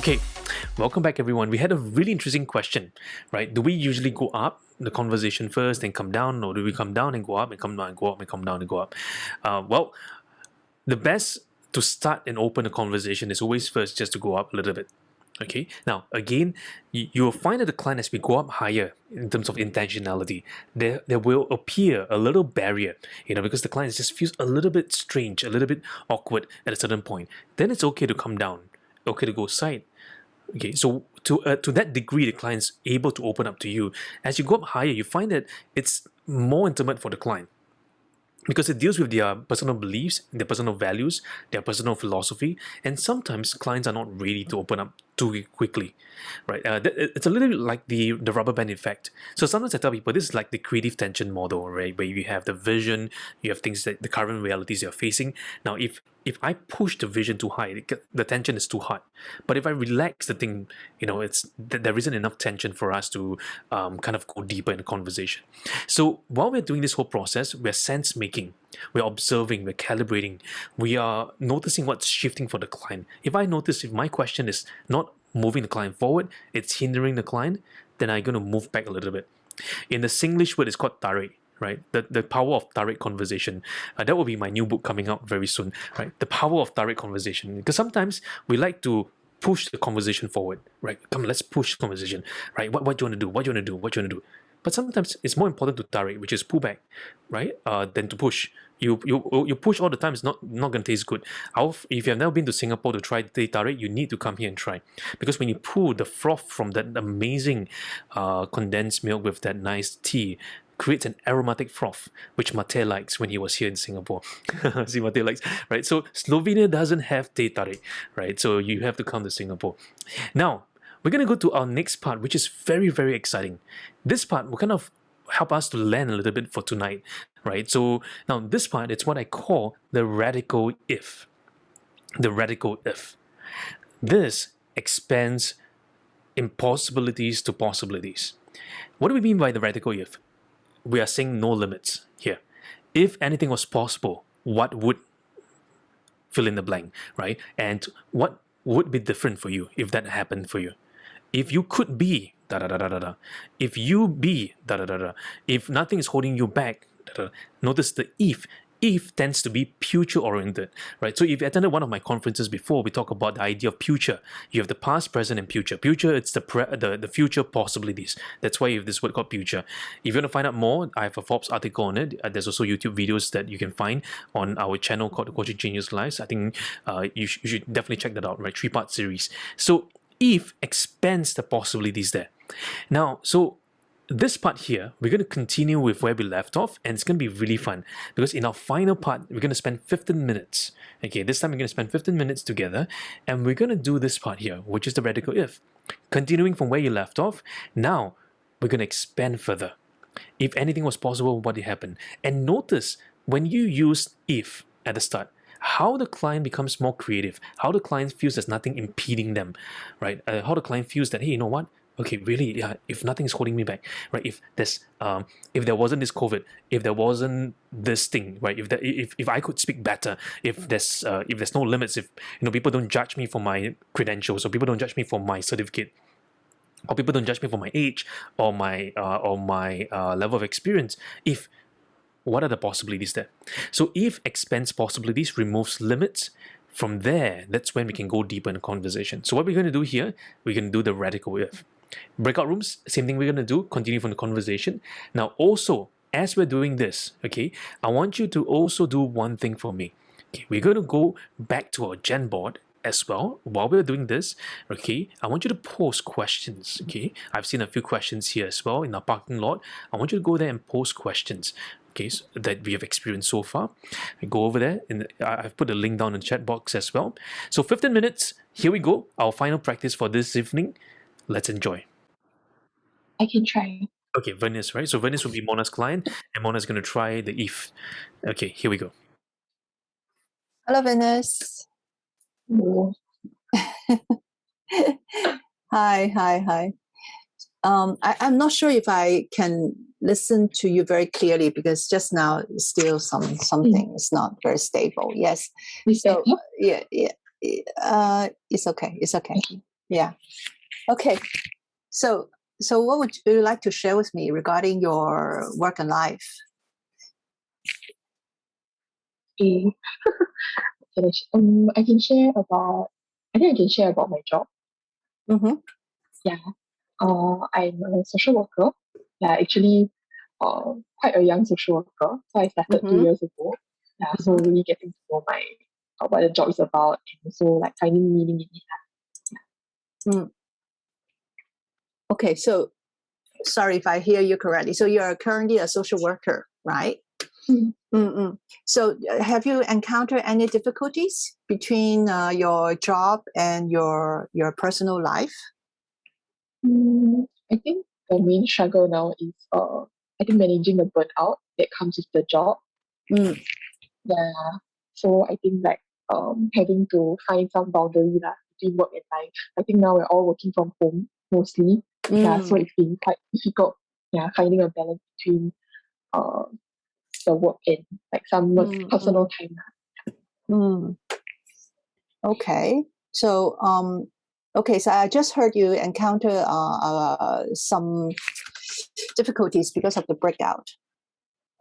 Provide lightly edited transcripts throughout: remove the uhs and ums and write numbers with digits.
Okay, welcome back everyone. We had a really interesting question, right? Do we usually go up the conversation first and come down, or do we come down and go up and come down and go up and come down and go up? Well, the best to start and open a conversation is always first just to go up a little bit. Okay, now again, you will find that the client, as we go up higher in terms of intentionality, there will appear a little barrier, because the client just feels a little bit strange, a little bit awkward at a certain point. Then it's okay to come down, okay to go side. Okay, so to that degree, the client's able to open up to you. As you go up higher, you find that it's more intimate for the client, because it deals with their personal beliefs, their personal values, their personal philosophy, and sometimes clients are not ready to open up too quickly, right? It's a little bit like the rubber band effect. So sometimes I tell people this is like the creative tension model, right? Where you have the vision, you have things that the current realities you're facing. Now, if I push the vision too high, the tension is too hot. But if I relax the thing, there isn't enough tension for us to kind of go deeper in the conversation. So while we're doing this whole process, we're sense making, we're observing, we're calibrating, we are noticing what's shifting for the client. If I notice if my question is not moving the client forward, it's hindering the client, then I'm going to move back a little bit. In the Singlish word, it's called tarik, right? The power of tarik conversation. That will be my new book coming out very soon, right? The power of tarik conversation. Because sometimes we like to push the conversation forward, right? Come, let's push the conversation, right? What do you want to do? What do you want to do? What do you want to do? But sometimes it's more important to tarik, which is pull back, right? Than to push. You push all the time. It's not going to taste good. If you have never been to Singapore to try teh tarik, you need to come here and try, because when you pull the froth from that amazing condensed milk with that nice tea, creates an aromatic froth, which Mate likes when he was here in Singapore. See, Mate likes, right? So Slovenia doesn't have teh tarik, right? So you have to come to Singapore. Now, we're going to go to our next part, which is very, very exciting. This part will kind of help us to learn a little bit for tonight, right? So now this part, it's what I call the radical if. The radical if. This expands impossibilities to possibilities. What do we mean by the radical if? We are saying no limits here. If anything was possible, what would fill in the blank, right? And what would be different for you if that happened for you? If you could be da da da da da da, if you be da da da da, if nothing is holding you back, da, da. Notice the if. If tends to be future oriented, right? So if you attended one of my conferences before, we talk about the idea of future. You have the past, present, and future. Future, it's the future possibilities. That's why you have this word called future. If you want to find out more, I have a Forbes article on it. There's also YouTube videos that you can find on our channel called the Coaching Genius Lives. I think you should definitely check that out, right? 3-part series. So if expands the possibilities there. Now, so this part here, we're going to continue with where we left off, and it's going to be really fun because in our final part, we're going to spend 15 minutes. Okay, this time we're going to spend 15 minutes together, and we're going to do this part here, which is the radical if. Continuing from where you left off, now we're going to expand further. If anything was possible, what did happen? And notice when you use if at the start, how the client becomes more creative, how the client feels there's nothing impeding them, right? How the client feels that, hey, you know what? Okay, really, yeah, if nothing is holding me back, right? If there wasn't this COVID, if there wasn't this thing, right? If I could speak better, if there's no limits, if people don't judge me for my credentials, or people don't judge me for my certificate, or people don't judge me for my age or my level of experience, what are the possibilities there? So if expands possibilities, removes limits, from there, that's when we can go deeper in the conversation. So what we're going to do here, we're going to do the radical if. Breakout rooms, same thing we're going to do, continue from the conversation. Now also, as we're doing this, okay, I want you to also do one thing for me. Okay, we're going to go back to our Gen board as well. While we're doing this, okay, I want you to post questions, okay? I've seen a few questions here as well in our parking lot. I want you to go there and post questions, okay, so that we have experienced so far. Go over there, and I've put a link down in the chat box as well. So 15 minutes, here we go, our final practice for this evening. Let's enjoy. I can try. Okay, Venice, right? So Venice will be Mona's client, and Mona's going to try the if. Okay, here we go. Hello, Venice. Hello. Hi. I'm not sure if I can listen to you very clearly because just now still something is not very stable. Yes. So yeah. It's okay. Yeah. Okay. So what would you like to share with me regarding your work and life? Okay. I can share about. I think I can share about my job. Mm-hmm. Yeah. I'm a social worker. Yeah, actually, quite a young social worker. So I started 2 years ago. Yeah, so really getting to know my what the job is about, and also like finding meaning in it. Mm. Okay, so sorry if I hear you correctly. So you're currently a social worker, right? Mm-mm. So have you encountered any difficulties between your job and your personal life? I think the main struggle now is I think managing the burnout that comes with the job. Mm. Yeah. So I think like having to find some boundary lah between work and life. I think now we're all working from home mostly. Yeah, so it's been quite difficult. Yeah, finding a balance between uh the work and like some personal time. Mm. Okay. So okay, so I just heard you encounter some difficulties because of the breakout.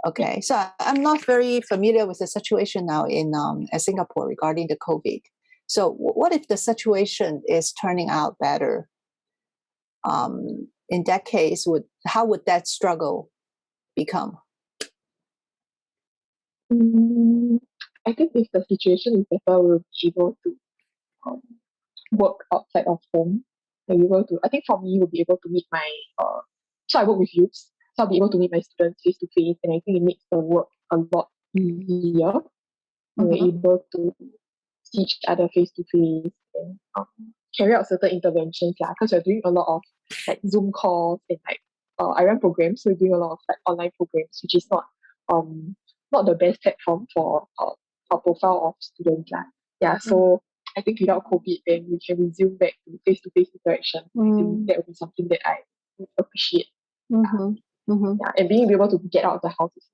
Okay, so I'm not very familiar with the situation now in Singapore regarding the COVID. So what if the situation is turning out better? In that case, how would that struggle become? I think if the situation is better, we'll be able to um, work outside of home. And be able to, I think for me, we'll be able to meet my, so I work with youths, so I'll be able to meet my students face to face, and I think it makes the work a lot easier. We're able to see each other face to face and carry out certain interventions, because we're doing a lot of like Zoom calls and like I run programs, so we're doing a lot of like online programs, which is not the best platform for our profile of students. Yeah, so I think without COVID, then we can resume back to face-to-face interaction. I think that would be something that I would appreciate. Yeah, and being able to get out of the house is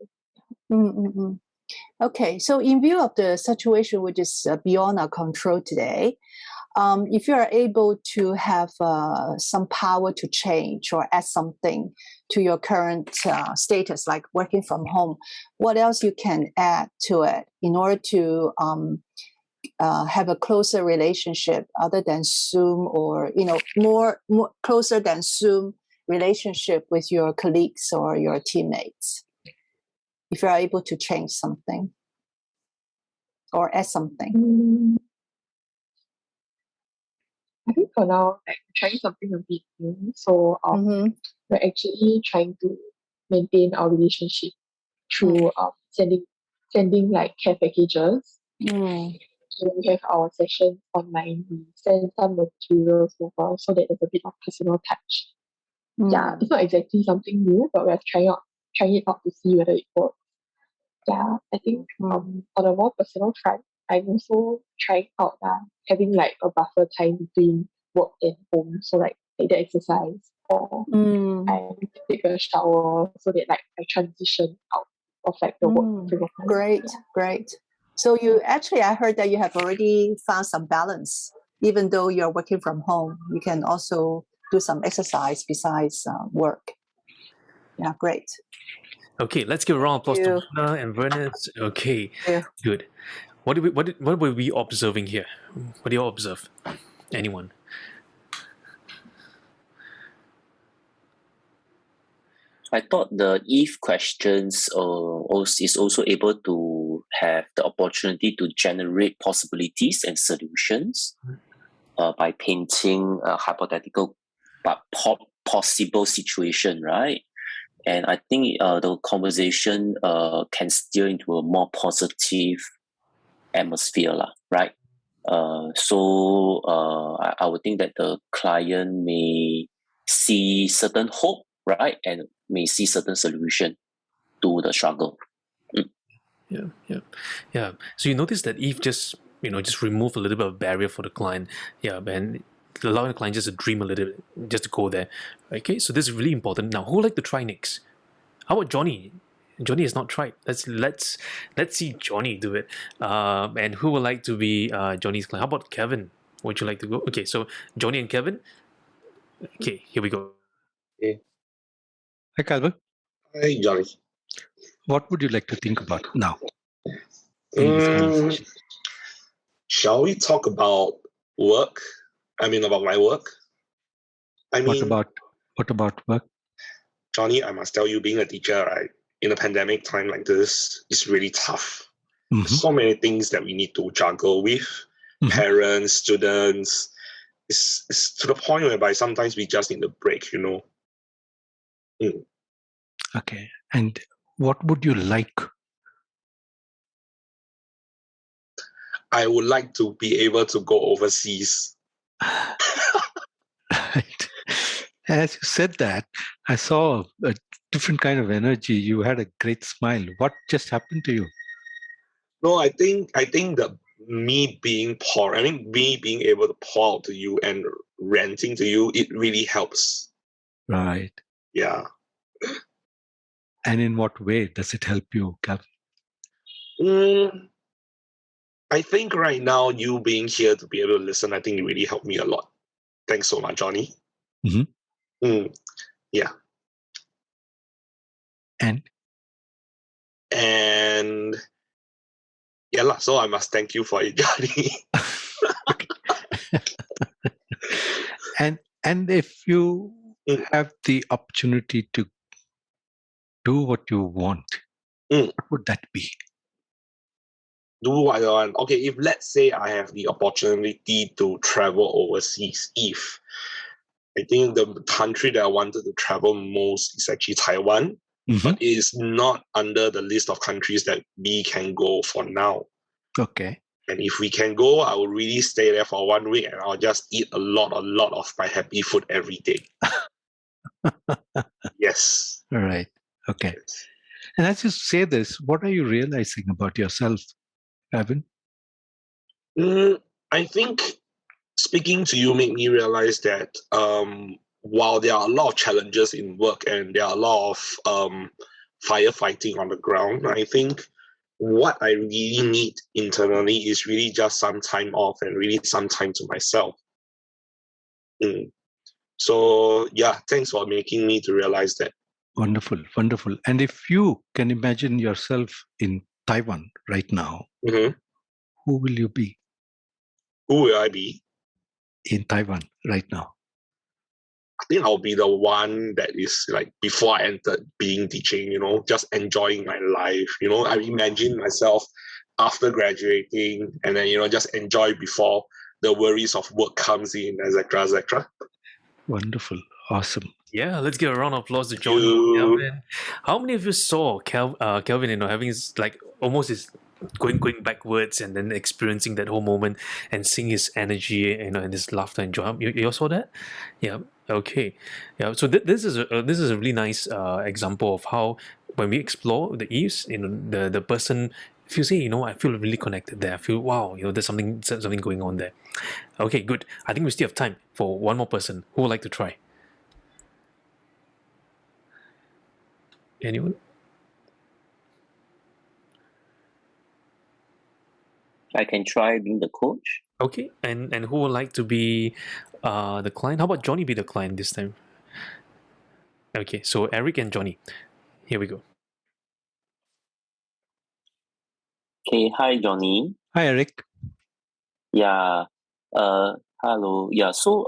good. Okay, so in view of the situation which is beyond our control today, if you are able to have some power to change or add something to your current status, like working from home, what else you can add to it in order to have a closer relationship other than Zoom, or more closer than Zoom relationship with your colleagues or your teammates? If you are able to change something or add something. I think for now, like trying something a bit new. So we're actually trying to maintain our relationship through sending like care packages. So we have our sessions online. We send some materials over so that there's a bit of personal touch. Yeah, it's not exactly something new, but we're trying it out to see whether it works. Yeah, I think on a more personal front, I'm also trying out having like a buffer time between work and home. So like the exercise, or I take a shower so that like I transition out of like the work frame of mind. Great. So I heard that you have already found some balance. Even though you're working from home, you can also do some exercise besides work. Yeah, great. Okay, let's give a round of applause to Mona and Vernis. Okay, good. What were we observing here? What do you all observe? Anyone? I thought the Eve questions is also able to have the opportunity to generate possibilities and solutions by painting a hypothetical but possible situation, right? And I think the conversation can steer into a more positive atmosphere, right? So I would think that the client may see certain hope, right, and may see certain solution to the struggle. Yeah. So you notice that Eve just remove a little bit of barrier for the client. Yeah, and allowing the client just to dream a little bit, just to go there. Okay, so this is really important. Now, who would like to try next? How about Johnny? Johnny has not tried. Let's see Johnny do it. And who would like to be Johnny's client? How about Kevin? would you like to go? Okay, so Johnny and Kevin. Okay, here we go. Hi, Calvin. Hi, Johnny. What would you like to think about now in this conversation? Shall we talk about work? I mean, about my work. What about work? Johnny, I must tell you, being a teacher, right, in a pandemic time like this, is really tough. There's so many things that we need to juggle with parents, students. It's to the point whereby sometimes we just need a break, you know. Okay. And what would you like? I would like to be able to go overseas. Right. As you said that, I saw a different kind of energy. You had a great smile. What just happened to you? No, I think that me being able to pour out to you and ranting to you, it really helps. Right. Yeah. And in what way does it help you, Cap? I think right now, you being here to be able to listen, I think it really helped me a lot. Thanks so much, Johnny. Yeah. And yeah, so I must thank you for it, Johnny. and if you have the opportunity to do what you want, what would that be? Do what I want. Okay, if let's say I have the opportunity to travel overseas, I think the country that I wanted to travel most is actually Taiwan, but it is not under the list of countries that we can go for now. Okay. And if we can go, I will really stay there for 1 week and I'll just eat a lot of my happy food every day. Yes. All right. Okay. Yes. And as you say this, what are you realizing about yourself, Evan? I think speaking to you made me realize that while there are a lot of challenges in work and there are a lot of firefighting on the ground, I think what I really need internally is really just some time off and really some time to myself. So yeah, thanks for making me to realize that. Wonderful, wonderful. And if you can imagine yourself in Taiwan right now, who will you be? Who will I be? In Taiwan right now. I think I'll be the one that is like before I entered being teaching, you know, just enjoying my life. You know, I imagine myself after graduating and then, you know, just enjoy before the worries of work comes in, etc., etc. Wonderful. Awesome. Yeah, let's give a round of applause to Johnny and Kelvin. How many of you saw Kelvin, you know, having his, like, almost his going backwards and then experiencing that whole moment and seeing his energy, you know, and his laughter and joy? You all saw that? Yeah. Okay. Yeah. So this is a really nice example of how when we explore the ease, you know, the person. If you say, you know, I feel really connected there. I feel, wow, you know, there's something going on there. Okay, good. I think we still have time for one more person. Who would like to try? Anyone? I can try being the coach. Okay, and who would like to be the client? How about Johnny be the client this time? Okay, so Eric and Johnny. Here we go. Okay, hi Johnny. Hi, Eric. Yeah. Hello. Yeah. So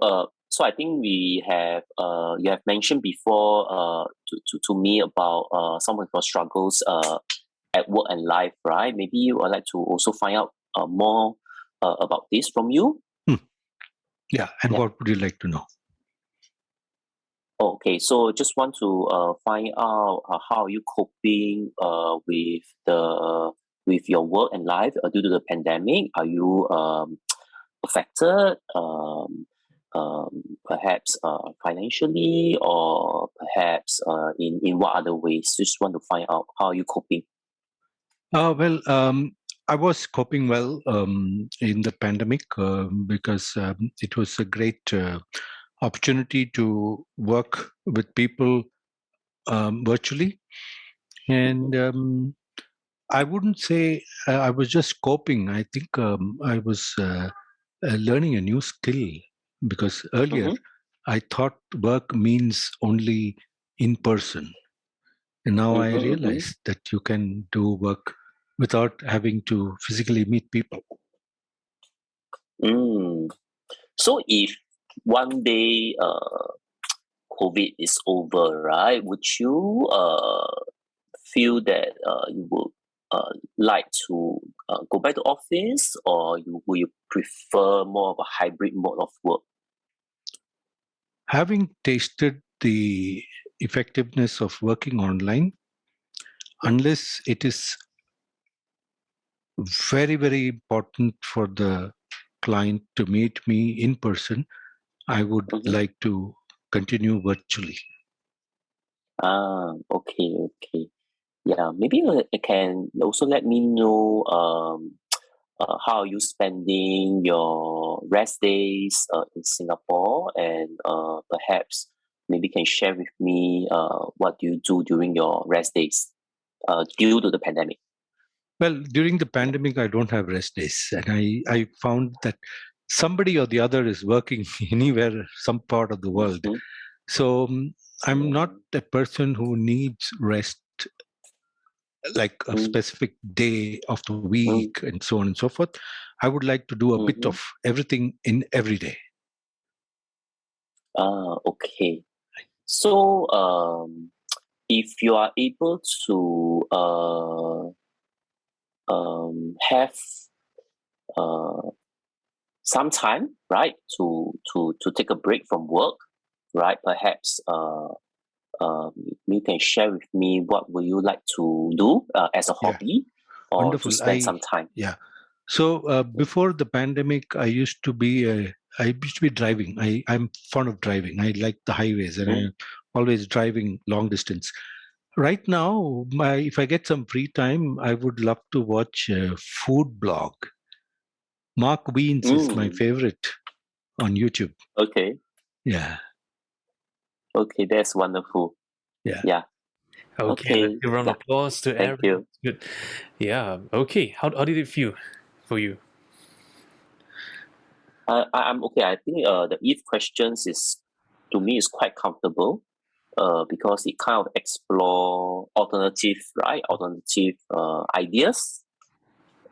I think we have you have mentioned before to me about some of your struggles at work and life, right? Maybe you would like to also find out more about this from you. Yeah. And what would you like to know? Okay, so just want to find out how are you coping with your work and life due to the pandemic? Are you affected, perhaps financially, or perhaps in what other ways? Just want to find out how are you coping. Well, I was coping well in the pandemic because it was a great opportunity to work with people virtually. And I wouldn't say I was just coping. I think I was learning a new skill, because earlier I thought work means only in person. And now I realize that you can do work without having to physically meet people. So if one day COVID is over, right, would you feel that you would like to go back to office, or will you prefer more of a hybrid mode of work? Having tasted the effectiveness of working online, unless it is very, very important for the client to meet me in person, I would like to continue virtually. Okay. Yeah, maybe you can also let me know how are you spending your rest days in Singapore, and perhaps maybe can share with me what you do during your rest days due to the pandemic. Well, during the pandemic, I don't have rest days. And I found that somebody or the other is working anywhere, some part of the world. So I'm not a person who needs rest like a specific day of the week and so on and so forth. I would like to do a bit of everything in every day. Okay. So if you are able to have some time, right, to take a break from work, right? Perhaps you can share with me what would you like to do as a hobby, or Wonderful. to spend some time. Yeah. So before the pandemic, I used to be driving. I'm fond of driving. I like the highways, and I'm always driving long distance. Right now, if I get some free time, I would love to watch a food blog. Mark Wiens is my favorite on YouTube. Okay. Yeah. Okay, that's wonderful. Yeah. Okay, let's give a round of applause to Eric. Thank you. Good. Yeah. Okay. How did it feel for you? I'm okay. I think the if questions to me is quite comfortable because it kind of explore alternative ideas,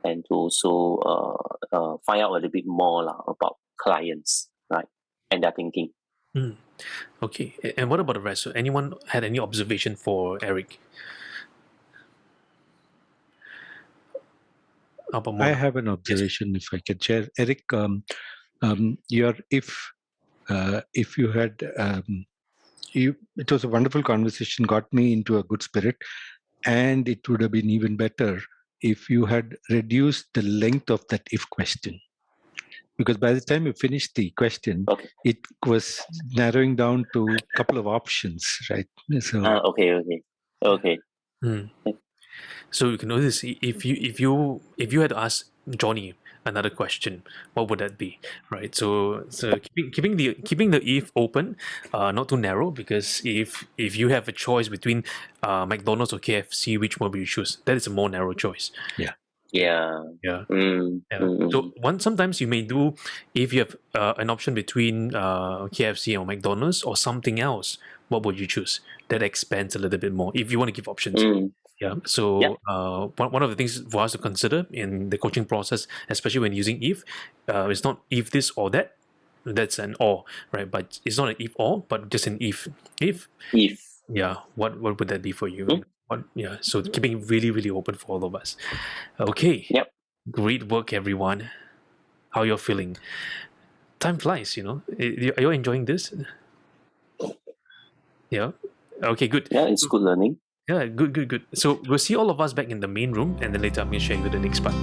and to also find out a little bit more about clients, right, and their thinking. Okay. And what about the rest? So anyone had any observation for Eric? I have an observation, if I can share. Eric, if you had, it was a wonderful conversation, got me into a good spirit, and it would have been even better if you had reduced the length of that if question. Because by the time you finished the question, it was narrowing down to a couple of options, right? So Okay. So you can notice if you had asked Johnny another question, what would that be, right? So keeping the if open, not too narrow, because if you have a choice between McDonald's or KFC, which one will you choose? That is a more narrow choice. Yeah. So sometimes you may do, if you have an option between KFC or McDonald's or something else, what would you choose? That expands a little bit more if you want to give options. So one of the things for us to consider in the coaching process, especially when using if, it's not if this or that. That's an or, right? But it's not an if or, but just an if. If. Yeah. What would that be for you? So keeping it really, really open for all of us. Okay. Yep. Great work, everyone. How you're feeling? Time flies, Are you enjoying this? Yeah. Okay, good. Yeah, it's good learning. Yeah, good. So we'll see all of us back in the main room, and then later I'm going to share you the next part.